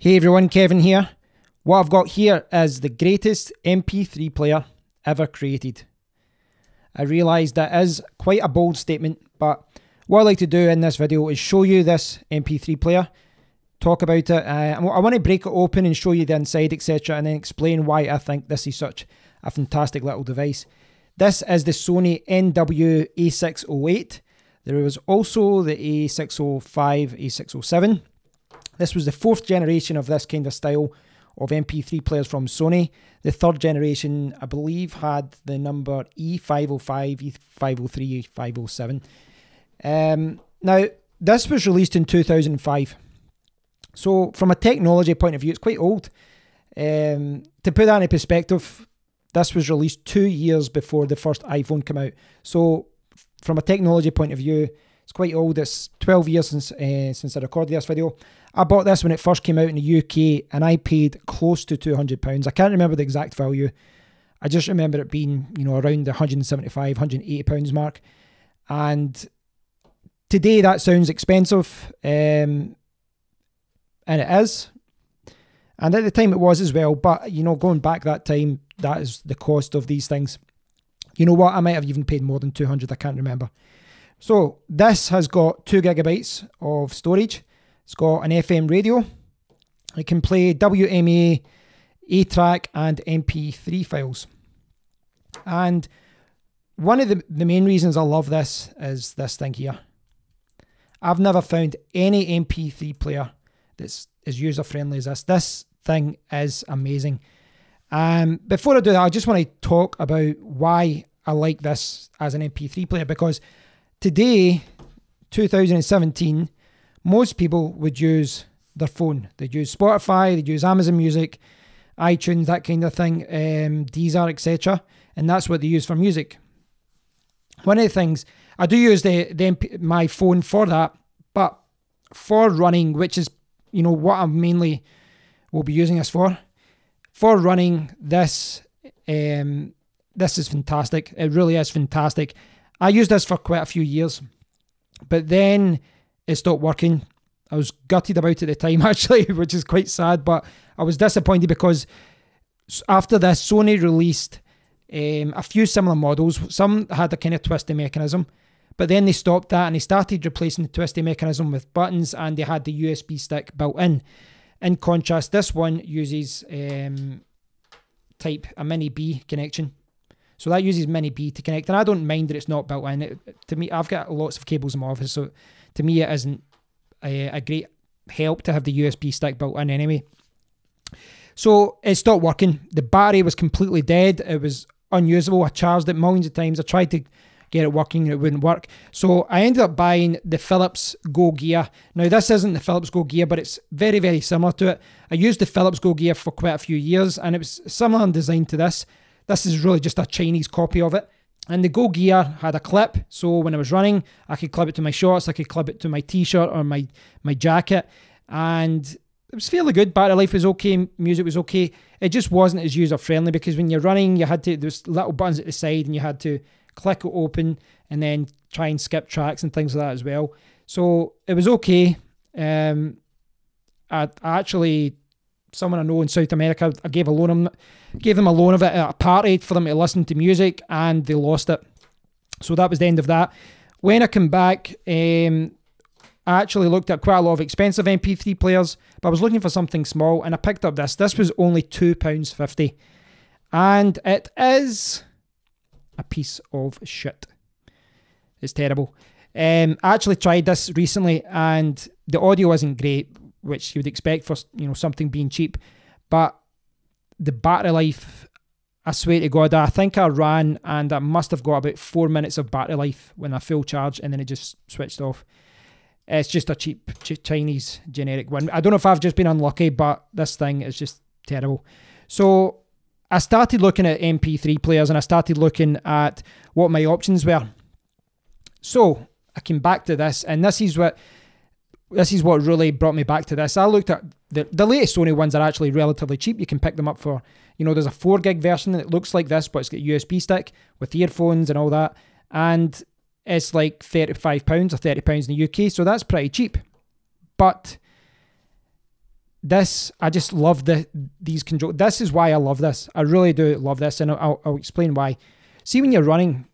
Hey everyone, Kevin here. What I've got here is the greatest MP3 player ever created. I realise that is quite a bold statement, but what I like to do in this video is show you this MP3 player, talk about it. I want to break it open and show you the inside, etc., and then explain why I think this is such a fantastic little device. This is the Sony NW-A608. There was also the A605, A607. This was the fourth generation of this kind of style of MP3 players from Sony. The third generation, I believe, had the number E505, E503, E507. Now, this was released in 2005. So, from a technology point of view, it's quite old. To put that into perspective, this was released 2 years before the first iPhone came out. So, from a technology point of view, it's quite old. It's 12 years since I recorded this video. I bought this when it first came out in the UK and I paid close to £200. I can't remember the exact value. I just remember it being, around the £175, £180 mark. And today that sounds expensive, and it is. And at the time it was as well, but going back that time, that is the cost of these things. You know what, I might have even paid more than 200, I can't remember. So this has got 2 gigabytes of storage. It's got an FM radio. It can play WMA, A-track and MP3 files. And one of the main reasons I love this is this thing here. I've never found any MP3 player that's as user-friendly as this. This thing is amazing. Before I do that, I just want to talk about why I like this as an MP3 player, because today, 2017, most people would use their phone. They'd use Spotify, they'd use Amazon Music, iTunes, that kind of thing, Deezer, etc. And that's what they use for music. One of the things, I do use my phone for that, but for running, which is, what I mainly will be using this for running, this is fantastic. It really is fantastic. I used this for quite a few years, but then it stopped working. I was gutted about it at the time, actually, which is quite sad, but I was disappointed because after this, Sony released a few similar models. Some had a kind of twisty mechanism, but then they stopped that and they started replacing the twisty mechanism with buttons, and they had the USB stick built in. In contrast, this one uses type a mini B connection. So that uses mini B to connect, and I don't mind that it's not built in. To me, I've got lots of cables in my office, so to me it isn't a great help to have the USB stick built in anyway. So it stopped working. The battery was completely dead. It was unusable. I charged it millions of times. I tried to get it working and it wouldn't work. So I ended up buying the Philips Go Gear. Now this isn't the Philips Go Gear, but it's very, very similar to it. I used the Philips Go Gear for quite a few years, and it was similar in design to this. This is really just a Chinese copy of it. And the Go Gear had a clip, so when I was running, I could clip it to my shorts, I could clip it to my t-shirt or my jacket, and it was fairly good. Battery life was okay, music was okay. It just wasn't as user-friendly because when you're running, there's little buttons at the side and you had to click it open and then try and skip tracks and things like that as well. So it was okay. I actually, someone I know in South America, I gave them a loan of it at a party for them to listen to music, and they lost it. So that was the end of that. When I came back, I actually looked at quite a lot of expensive MP3 players, but I was looking for something small, and I picked up this. This was only £2.50, and it is a piece of shit. It's terrible. I actually tried this recently, and the audio isn't great, which you would expect for something being cheap, but the battery life, I swear to God, I think I ran and I must have got about 4 minutes of battery life when I full charge, and then it just switched off. It's just a cheap Chinese generic one. I don't know if I've just been unlucky, but this thing is just terrible. So I started looking at MP3 players and I started looking at what my options were. So I came back to this, and this is what really brought me back to this. I looked at the latest Sony ones are actually relatively cheap. You can pick them up for, there's a 4 gig version that looks like this, but it's got a USB stick with earphones and all that. And it's like £35 or £30 in the UK, so that's pretty cheap. But this, I just love these control. This is why I love this. I really do love this, and I'll explain why. See, when you're running,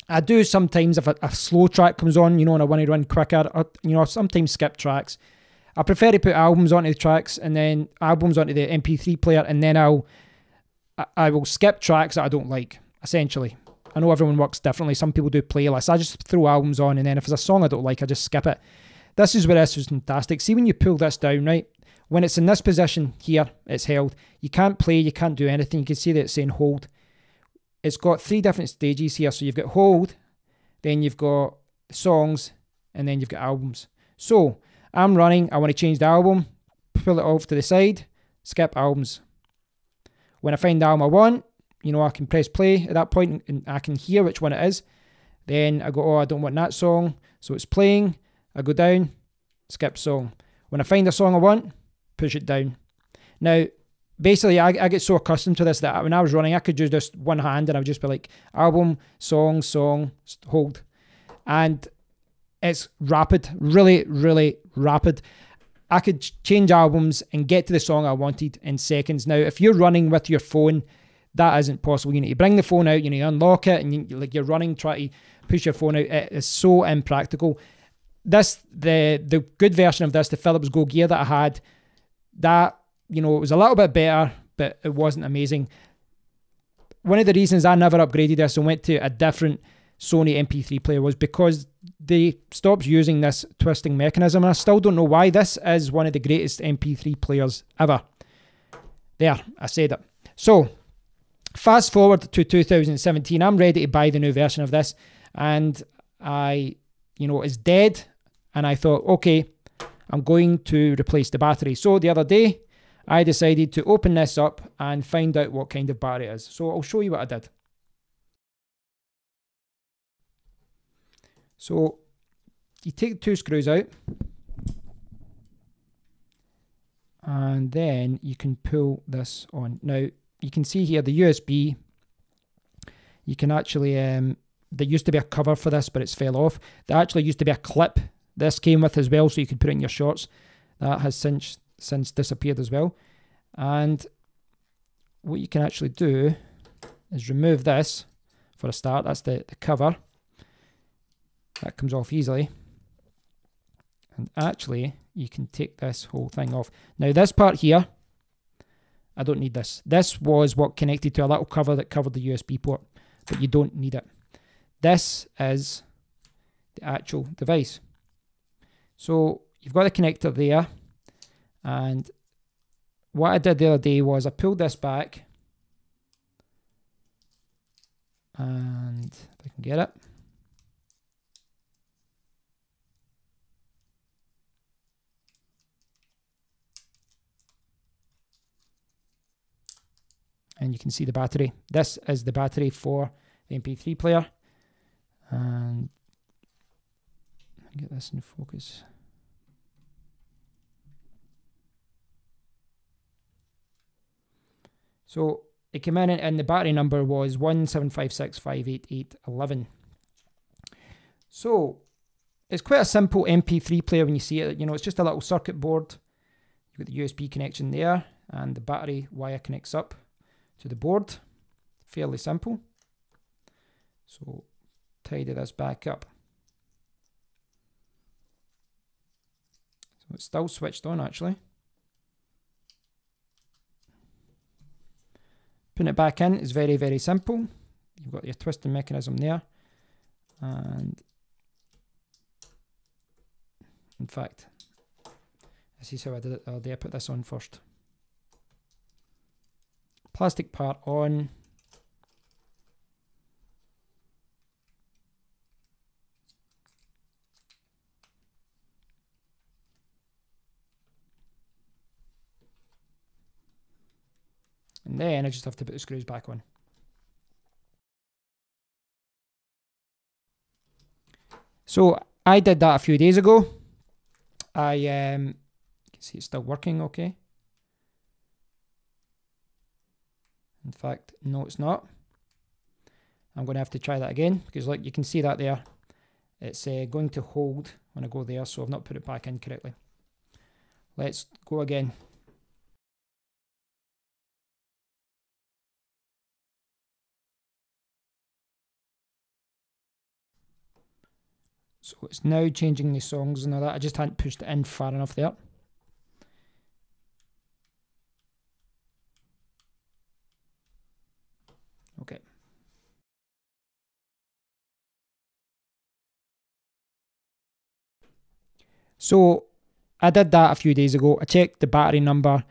I do sometimes, if a slow track comes on, you know, and I want to run quicker, or, you know, sometimes skip tracks. I prefer to put albums onto the tracks, and then albums onto the MP3 player, and then I will skip tracks that I don't like, essentially. I know everyone works differently. Some people do playlists. I just throw albums on, and then if there's a song I don't like, I just skip it. This is where this is fantastic. See, when you pull this down, right? When it's in this position here, it's held. You can't play, you can't do anything. You can see that it's saying hold. It's got 3 different stages here. So you've got hold, then you've got songs, and then you've got albums. So I'm running, I want to change the album, pull it off to the side, skip albums. When I find the album I want, you know, I can press play at that point and I can hear which one it is. Then I go, oh, I don't want that song. So it's playing, I go down, skip song. When I find the song I want, push it down. Now, basically, I get so accustomed to this that when I was running, I could use just one hand and I would just be like, album, song, hold. And it's rapid, really, really rapid. I could change albums and get to the song I wanted in seconds. Now, if you're running with your phone, that isn't possible. You need to bring the phone out, you need to unlock it, and you're running, try to push your phone out. It is so impractical. The good version of this, the Philips Go Gear that I had, that, you know, it was a little bit better, but it wasn't amazing. One of the reasons I never upgraded this and went to a different Sony MP3 player was because they stopped using this twisting mechanism. I still don't know why. This is one of the greatest MP3 players ever. There, I said it. So, fast forward to 2017, I'm ready to buy the new version of this, and it's dead, and I thought, okay, I'm going to replace the battery. So the other day, I decided to open this up and find out what kind of battery it is. So I'll show you what I did. So you take the 2 screws out, and then you can pull this on. Now, you can see here the USB. You can actually, there used to be a cover for this, but it's fell off. There actually used to be a clip this came with as well, so you could put it in your shorts. That has since disappeared as well. And what you can actually do is remove this for a start. That's the cover. That comes off easily. And actually, you can take this whole thing off. Now, this part here, I don't need this. This was what connected to a little cover that covered the USB port, but you don't need it. This is the actual device. So you've got the connector there, and what I did the other day was I pulled this back, and if I can get it, and you can see the battery. This is the battery for the MP3 player, and get this in focus. So it came in and the battery number was 175658811. So it's quite a simple MP3 player when you see it. You know, it's just a little circuit board. You've got the USB connection there, and the battery wire connects up to the board. Fairly simple. So tidy this back up. So it's still switched on actually. Putting it back in is very, very simple. You've got your twisting mechanism there. And in fact, this is how I did it the other day. I put this on first. Plastic part on. And then I just have to put the screws back on. So I did that a few days ago. You can see it's still working okay. In fact, no, it's not. I'm going to have to try that again because, like, you can see that there. It's going to hold when I go there, so I've not put it back in correctly. Let's go again. So it's now changing the songs and all that. I just hadn't pushed it in far enough there. Okay. So I did that a few days ago. I checked the battery number,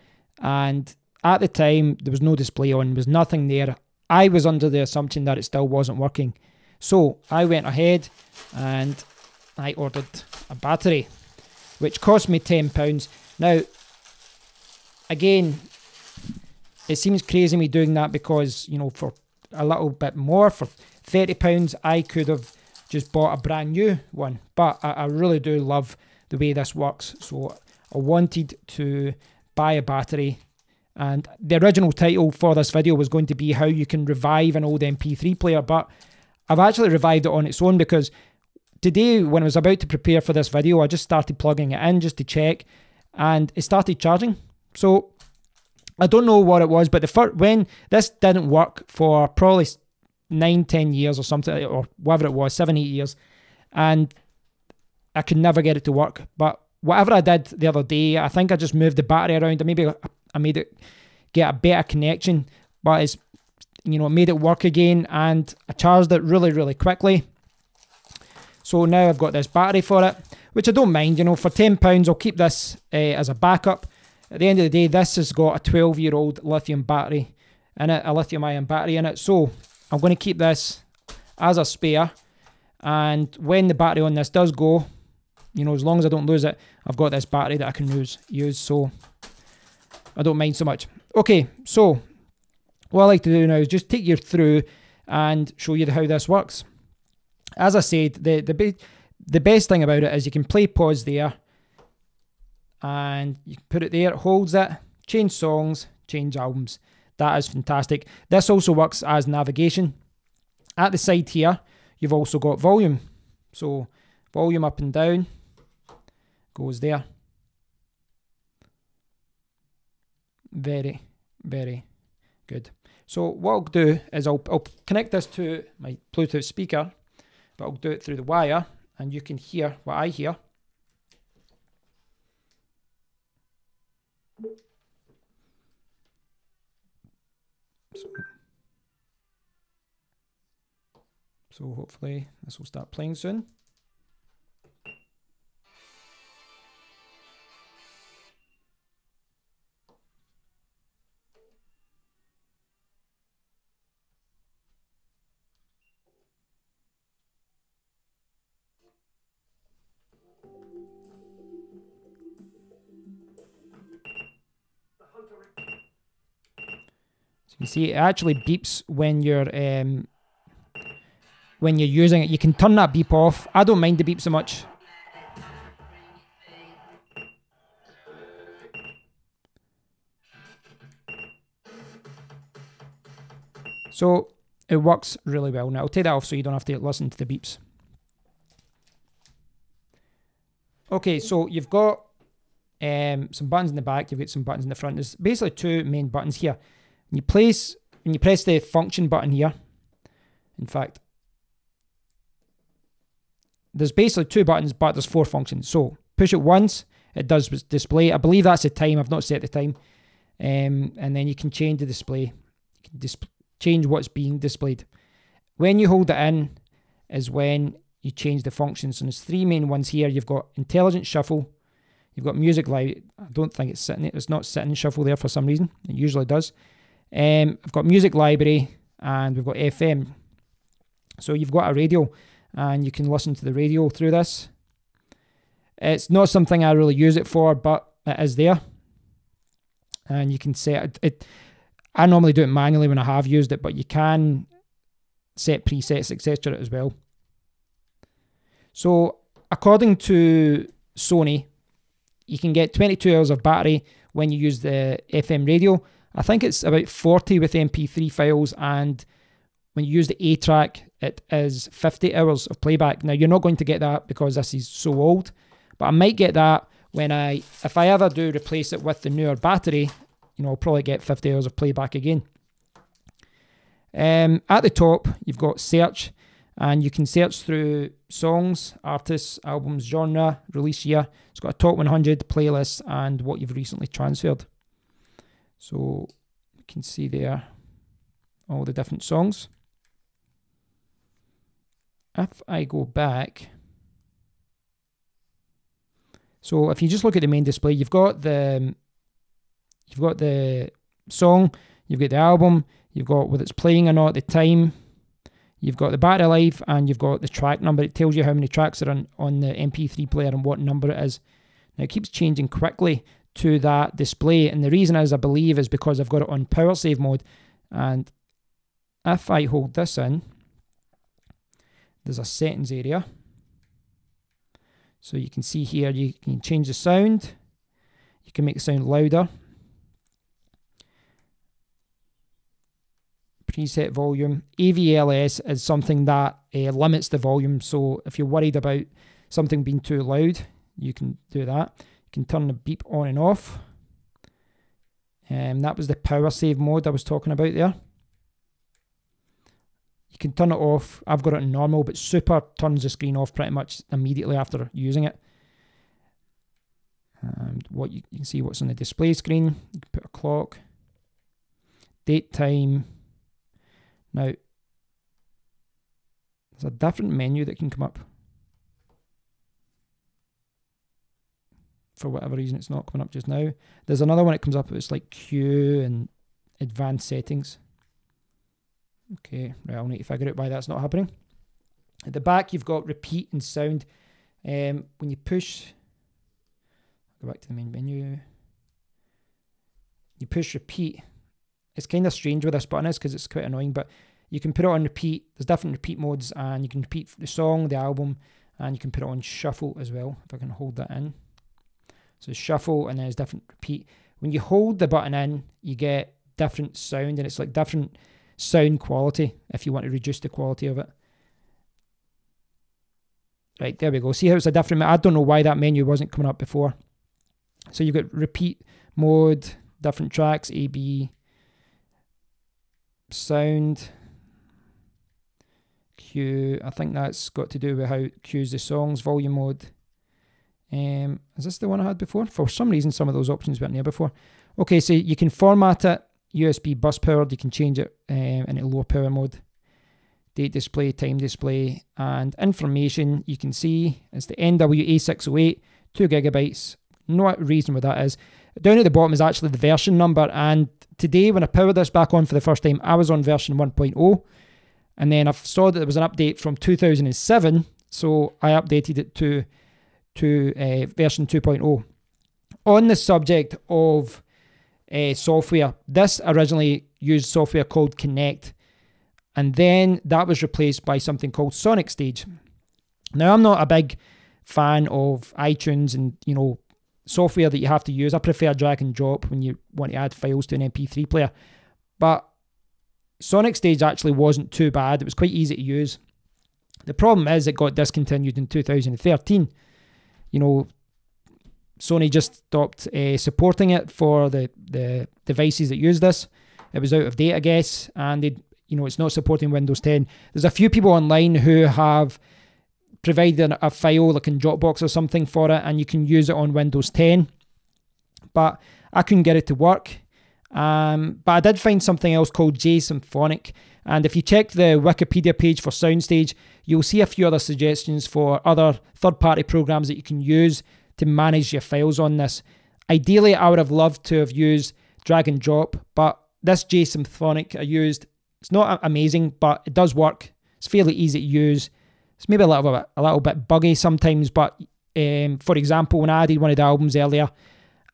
and at the time there was no display on, there was nothing there. I was under the assumption that it still wasn't working. So I went ahead and I ordered a battery, which cost me £10. Now, again, it seems crazy me doing that because, you know, for a little bit more, for £30, I could have just bought a brand new one. But I really do love the way this works. So I wanted to buy a battery. And the original title for this video was going to be how you can revive an old MP3 player. But I've actually revived it on its own because today, when I was about to prepare for this video, I just started plugging it in just to check, and it started charging. So I don't know what it was, but when this didn't work for probably 9-10 years or something, or whatever it was, 7-8 years, and I could never get it to work. But whatever I did the other day, I think I just moved the battery around, and maybe I made it get a better connection, but it's, you know, it made it work again, and I charged it really, really quickly. So now I've got this battery for it, which I don't mind. You know, for £10, I'll keep this as a backup. At the end of the day, this has got a 12-year-old lithium battery in it, a lithium-ion battery in it. So I'm going to keep this as a spare. And when the battery on this does go, you know, as long as I don't lose it, I've got this battery that I can use. So I don't mind so much. Okay, so what I like to do now is just take you through and show you how this works. As I said, the best thing about it is you can play pause there, and you can put it there, it holds it, change songs, change albums. That is fantastic. This also works as navigation. At the side here, you've also got volume. So volume up and down goes there. Very, very good. So what I'll do is I'll connect this to my Bluetooth speaker, but I'll do it through the wire, and you can hear what I hear. So hopefully this will start playing soon. You see, it actually beeps when you're using it. You can turn that beep off. I don't mind the beep so much. So it works really well. Now I'll take that off so you don't have to listen to the beeps. Okay, so you've got some buttons in the back. You've got some buttons in the front. There's basically two main buttons here. When you press the function button here, in fact, there's basically two buttons, but there's 4 functions. So push it once, it does display. I believe that's the time. I've not set the time. And then you can change the display. You can change what's being displayed. When you hold it in is when you change the functions. And there's 3 main ones here. You've got intelligent shuffle. You've got music library. I don't think it's sitting. It's not sitting in shuffle there for some reason. It usually does. I've got music library, and we've got FM. So you've got a radio, and you can listen to the radio through this. It's not something I really use it for, but it is there. And you can set it. I normally do it manually when I have used it, but you can set presets, etc. as well. So according to Sony, you can get 22 hours of battery when you use the FM radio. I think it's about 40 with MP3 files, and when you use the A track, it is 50 hours of playback. Now, you're not going to get that because this is so old, but I might get that if I ever do replace it with the newer battery, you know, I'll probably get 50 hours of playback again. At the top, you've got search, and you can search through songs, artists, albums, genre, release year. It's got a top 100, playlists, and what you've recently transferred. So you can see there all the different songs. If I go back, so if you just look at the main display, you've got the song, you've got the album, you've got whether it's playing or not at the time, you've got the battery life, and you've got the track number. It tells you how many tracks are on the MP3 player and what number it is. Now it keeps changing quickly to that display, and the reason is, I believe, is because I've got it on power save mode. And if I hold this in, there's a settings area. So you can see here, you can change the sound. You can make the sound louder. Preset volume. AVLS is something that limits the volume. So if you're worried about something being too loud, you can do that. You can turn the beep on and off. That was the power save mode I was talking about there. You can turn it off. I've got it in normal, but super turns the screen off pretty much immediately after using it. And what you can see what's on the display screen. You can put a clock, date, time. Now, there's a different menu that can come up. For whatever reason, it's not coming up just now. There's another one that comes up. It's like queue and advanced settings. Okay, right, I'll need to figure out why that's not happening. At the back, you've got repeat and sound. When you push, go back to the main menu. You push repeat. It's kind of strange with this button is because it's quite annoying, but you can put it on repeat. There's different repeat modes, and you can repeat the song, the album, and you can put it on shuffle as well, if I can hold that in. So shuffle, and then there's different repeat. When you hold the button in, you get different sound, and it's like different sound quality if you want to reduce the quality of it. Right, there we go. See how it's a different, I don't know why that menu wasn't coming up before. So you've got repeat mode, different tracks, A, B, sound, Q. I think that's got to do with how it cues the songs, volume mode. Is this the one I had before? For some reason, some of those options weren't there before. Okay, so you can format it, USB bus powered, you can change it into low power mode. Date display, time display, and information. You can see it's the NW-A608, 2 gigabytes. No reason what that is. Down at the bottom is actually the version number, and today when I powered this back on for the first time, I was on version 1.0, and then I saw that there was an update from 2007, so I updated it to version 2.0. On the subject of software, this originally used software called Connect, and then that was replaced by something called Sonic Stage. Now, I'm not a big fan of iTunes and, you know, software that you have to use. I prefer drag and drop when you want to add files to an MP3 player. But Sonic Stage actually wasn't too bad. It was quite easy to use. The problem is it got discontinued in 2013. You know, Sony just stopped supporting it for the devices that use this. It was out of date, I guess, and it's not supporting Windows 10. There's a few people online who have provided a file like in Dropbox or something for it, and you can use it on Windows 10. But I couldn't get it to work. But I did find something else called J-Symphonic, and if you check the Wikipedia page for Soundstage, you'll see a few other suggestions for other third-party programs that you can use to manage your files on this. Ideally, I would have loved to have used drag and drop, but this J-Symphonic I used, it's not amazing, but it does work. It's fairly easy to use. It's maybe a little bit buggy sometimes, but for example, when I added one of the albums earlier,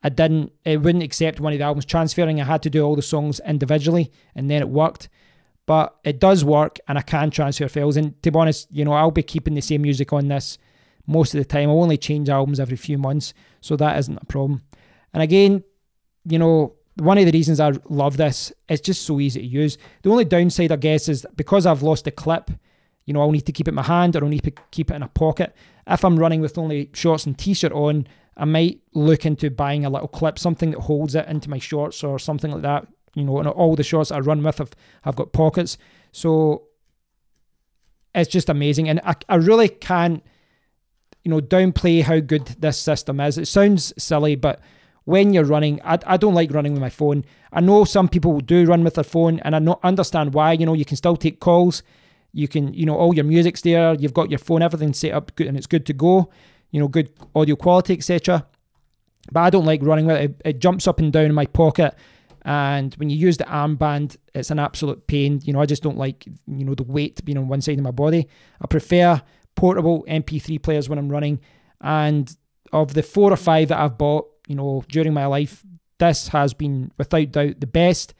it wouldn't accept one of the albums transferring. I had to do all the songs individually, and then it worked. But it does work, and I can transfer files. And to be honest, I'll be keeping the same music on this most of the time. I'll only change albums every few months, so that isn't a problem. And again, one of the reasons I love this, it's just so easy to use. The only downside, I guess, is because I've lost the clip, I'll need to keep it in my hand, or I'll need to keep it in a pocket. If I'm running with only shorts and t-shirt on, I might look into buying a little clip, something that holds it into my shorts or something like that. You know, and all the shorts I run with have got pockets. So it's just amazing. And I really can't, you know, downplay how good this system is. It sounds silly, but when you're running, I don't like running with my phone. I know some people do run with their phone, and I understand why. You know, you can still take calls. You can, you know, all your music's there. You've got your phone, everything set up good, and it's good to go. You know, good audio quality, etc. But I don't like running with it. It jumps up and down in my pocket. And when you use the armband, it's an absolute pain. You know, I just don't like, you know, the weight being on one side of my body. I prefer portable MP3 players when I'm running. And of the 4 or 5 that I've bought, you know, during my life, this has been without doubt the best.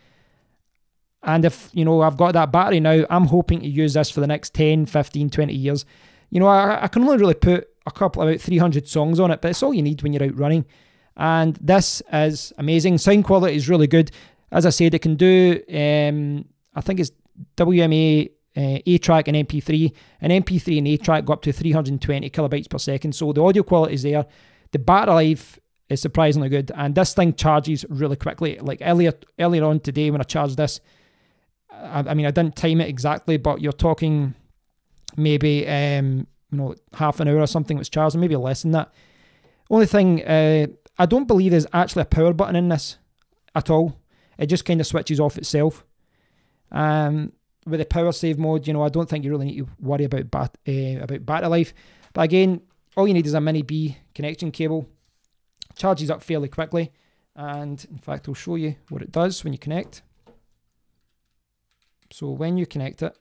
And if, you know, I've got that battery now, I'm hoping to use this for the next 10, 15, 20 years. You know, I can only really put about 300 songs on it, but it's all you need when you're out running. And this is amazing. Sound quality is really good. As I said, it can do, I think it's WMA, A-track and MP3. And MP3 and A-track go up to 320 kilobytes per second. So the audio quality is there. The battery life is surprisingly good. And this thing charges really quickly. Like earlier on today when I charged this, I mean, I didn't time it exactly, but you're talking maybe, you know, half an hour or something was charging, maybe less than that. Only thing, I don't believe there's actually a power button in this at all. It just kind of switches off itself. With the power save mode, you know, I don't think you really need to worry about battery life. But again, all you need is a mini B connection cable. Charges up fairly quickly. And in fact, I'll show you what it does when you connect. So when you connect it,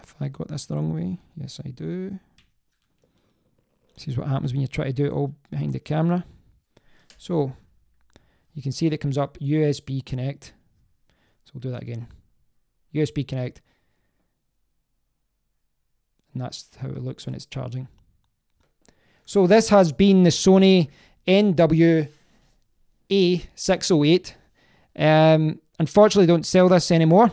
if I got this the wrong way, yes I do. This is what happens when you try to do it all behind the camera. So you can see that it comes up USB connect. So we'll do that again. USB connect. And that's how it looks when it's charging. So this has been the Sony NW-A608. Unfortunately, don't sell this anymore.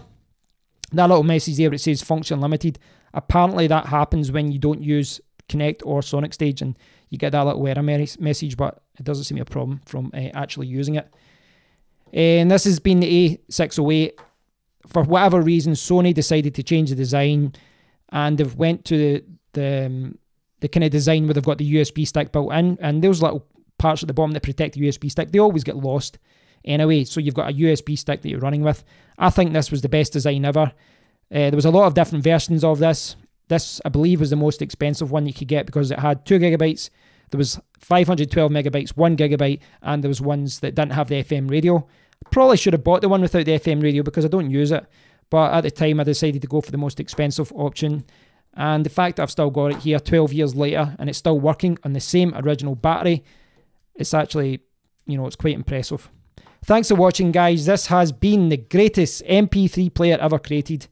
That little message there, it says function limited. Apparently that happens when you don't use Connect or Sonic Stage, and you get that little error message, but it doesn't seem to be a problem from actually using it. And this has been the A608. For whatever reason, Sony decided to change the design, and they've went to the kind of design where they've got the USB stick built in, and those little parts at the bottom that protect the USB stick, they always get lost anyway, so you've got a USB stick that you're running with. I think this was the best design ever. There was a lot of different versions of this. This, I believe, was the most expensive one you could get because it had 2 gigabytes. There was 512 megabytes, 1 gigabyte, and there was ones that didn't have the FM radio. Probably should have bought the one without the FM radio because I don't use it. But at the time, I decided to go for the most expensive option. And the fact that I've still got it here 12 years later and it's still working on the same original battery, it's actually, you know, it's quite impressive. Thanks for watching, guys. This has been the greatest MP3 player ever created,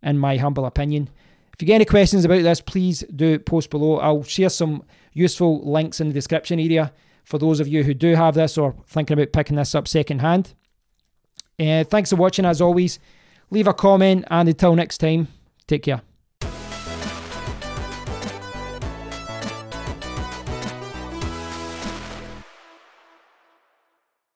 in my humble opinion. If you get any questions about this, please do post below. I'll share some useful links in the description area for those of you who do have this or thinking about picking this up second hand. Thanks for watching as always. Leave a comment, and until next time, take care.